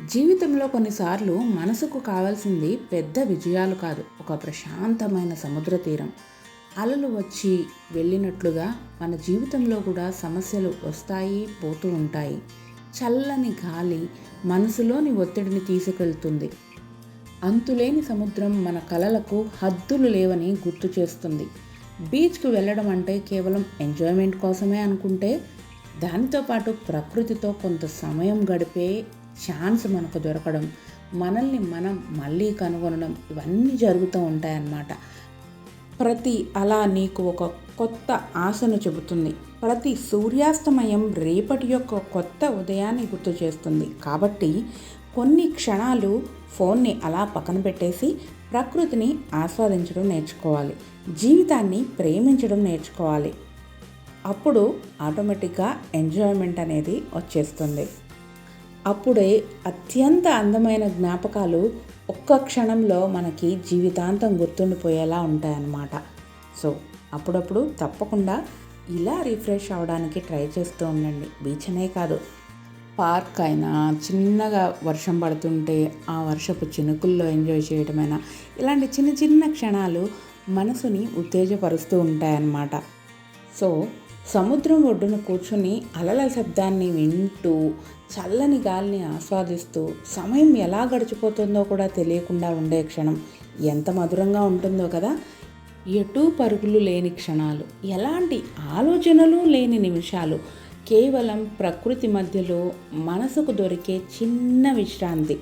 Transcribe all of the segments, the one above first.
జీవితంలో కొన్నిసార్లు మనసుకు కావాల్సింది పెద్ద విజయాలు కాదు, ఒక ప్రశాంతమైన సముద్ర తీరం. అలలు వచ్చి వెళ్ళినట్లుగా మన జీవితంలో కూడా సమస్యలు వస్తాయి, పోతూ ఉంటాయి. చల్లని గాలి మనసులోని ఒత్తిడిని తీసుకెళ్తుంది. అంతులేని సముద్రం మన కలలకు హద్దులు లేవని గుర్తు చేస్తుంది. బీచ్కు వెళ్ళడం అంటే కేవలం ఎంజాయ్మెంట్ కోసమే అనుకుంటే, దానితో పాటు ప్రకృతితో కొంత సమయం గడిపే ఛాన్స్ మనకు దొరకడం, మనల్ని మనం మళ్ళీ కనుగొనడం, ఇవన్నీ జరుగుతూ ఉంటాయన్నమాట. ప్రతి అలా నీకు ఒక కొత్త ఆశను చెబుతుంది. ప్రతి సూర్యాస్తమయం రేపటి యొక్క కొత్త ఉదయాన్ని గుర్తు చేస్తుంది. కాబట్టి కొన్ని క్షణాలు ఫోన్ని అలా పక్కన పెట్టేసి ప్రకృతిని ఆస్వాదించడం నేర్చుకోవాలి. జీవితాన్ని ప్రేమించడం నేర్చుకోవాలి. అప్పుడు ఆటోమేటిక్గా ఎంజాయ్మెంట్ అనేది వచ్చేస్తుంది. అప్పుడే అత్యంత అందమైన జ్ఞాపకాలు ఒక్క క్షణంలో మనకి జీవితాంతం గుర్తుండిపోయేలా ఉంటాయన్నమాట. సో అప్పుడప్పుడు తప్పకుండా ఇలా రిఫ్రెష్ అవ్వడానికి ట్రై చేస్తూ ఉండండి. బీచ్ అనే కాదు, పార్క్ అయినా, చిన్నగా వర్షం పడుతుంటే ఆ వర్షపు చినుకుల్లో ఎంజాయ్ చేయడమైనా, ఇలాంటి చిన్న చిన్న క్షణాలు మనసుని ఉత్తేజపరుస్తూ ఉంటాయన్నమాట. సో సముద్రం ఒడ్డున కూర్చుని అలల శబ్దాన్ని వింటూ, చల్లని గాలిని ఆస్వాదిస్తూ, సమయం ఎలా గడిచిపోతుందో కూడా తెలియకుండా ఉండే క్షణం ఎంత మధురంగా ఉంటుందో కదా. ఎటూ పరుగులు లేని క్షణాలు, ఎలాంటి ఆలోచనలు లేని నిమిషాలు, కేవలం ప్రకృతి మధ్యలో మనసుకు దొరికే చిన్న విశ్రాంతి.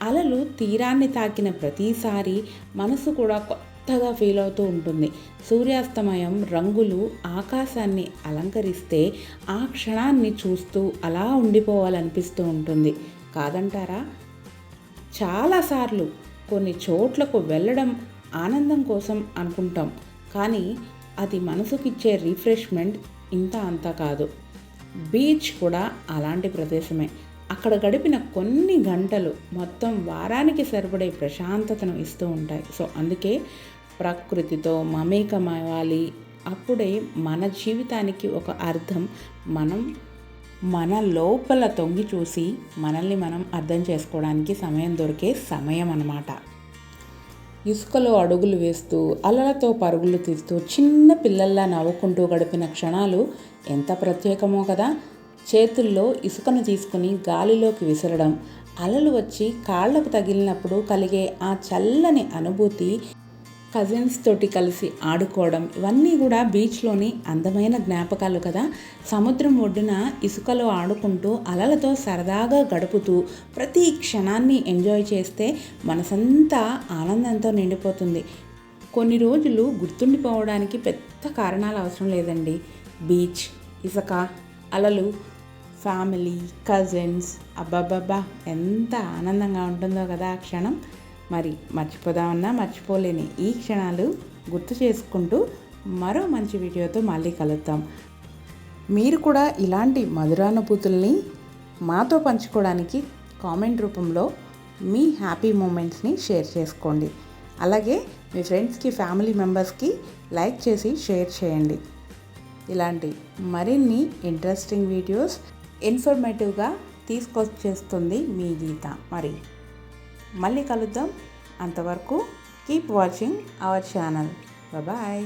అలలు తీరాన్ని తాకిన ప్రతిసారి మనసు కూడా కొత్తగా ఫీల్ అవుతూ ఉంటుంది. సూర్యాస్తమయం రంగులు ఆకాశాన్ని అలంకరిస్తే ఆ క్షణాన్ని చూస్తూ అలా ఉండిపోవాలనిపిస్తూ ఉంటుంది, కాదంటారా? చాలాసార్లు కొన్ని చోట్లకు వెళ్ళడం ఆనందం కోసం అనుకుంటాం, కానీ అది మనసుకిచ్చే రిఫ్రెష్మెంట్ ఇంత అంతా కాదు. బీచ్ కూడా అలాంటి ప్రదేశమే. అక్కడ గడిపిన కొన్ని గంటలు మొత్తం వారానికి సరిపడే ప్రశాంతతను ఇస్తూ ఉంటాయి. సో అందుకే ప్రకృతితో మమేకమవ్వాలి. అప్పుడే మన జీవితానికి ఒక అర్థం. మనం మన లోపల తొంగి చూసి మనల్ని మనం అర్థం చేసుకోవడానికి సమయం దొరికే సమయం అన్నమాట. ఇసుకలో అడుగులు వేస్తూ, అలలతో పరుగులు తీస్తూ, చిన్న పిల్లల్లా నవ్వుకుంటూ గడిపిన క్షణాలు ఎంత ప్రత్యేకమో కదా. చేతుల్లో ఇసుకను తీసుకుని గాలిలోకి విసరడం, అలలు వచ్చి కాళ్లకు తగిలినప్పుడు కలిగే ఆ చల్లని అనుభూతి, కజిన్స్ తోటి కలిసి ఆడుకోవడం, ఇవన్నీ కూడా బీచ్లోని అందమైన జ్ఞాపకాలు కదా. సముద్రం ఒడ్డున ఇసుకలో ఆడుకుంటూ, అలలతో సరదాగా గడుపుతూ, ప్రతి క్షణాన్ని ఎంజాయ్ చేస్తే మనసంతా ఆనందంతో నిండిపోతుంది. కొన్ని రోజులు గుర్తుండిపోవడానికి పెద్ద కారణాలు అవసరం లేదండి. బీచ్, ఇసుక, అలలు, ఫ్యామిలీ, కజిన్స్, అబ్బాబ్బా ఎంత ఆనందంగా ఉంటుందో కదా ఆ క్షణం. మరి మర్చిపోదామన్నా మర్చిపోలేని ఈ క్షణాలు గుర్తు చేసుకుంటూ మరో మంచి వీడియోతో మళ్ళీ కలుద్దాం. మీరు కూడా ఇలాంటి మధురానుభూతుల్ని మాతో పంచుకోవడానికి కామెంట్ రూపంలో మీ హ్యాపీ మూమెంట్స్ని షేర్ చేసుకోండి. అలాగే మీ ఫ్రెండ్స్కి, ఫ్యామిలీ మెంబర్స్కి లైక్ చేసి షేర్ చేయండి. ఇలాంటి మరిన్ని ఇంట్రెస్టింగ్ వీడియోస్ ఇన్ఫర్మేటివ్గా తీసుకొచ్చేస్తుంది మీ గీత. మరి మళ్ళీ కలుద్దాం. అంతవరకు keep watching our channel. Bye.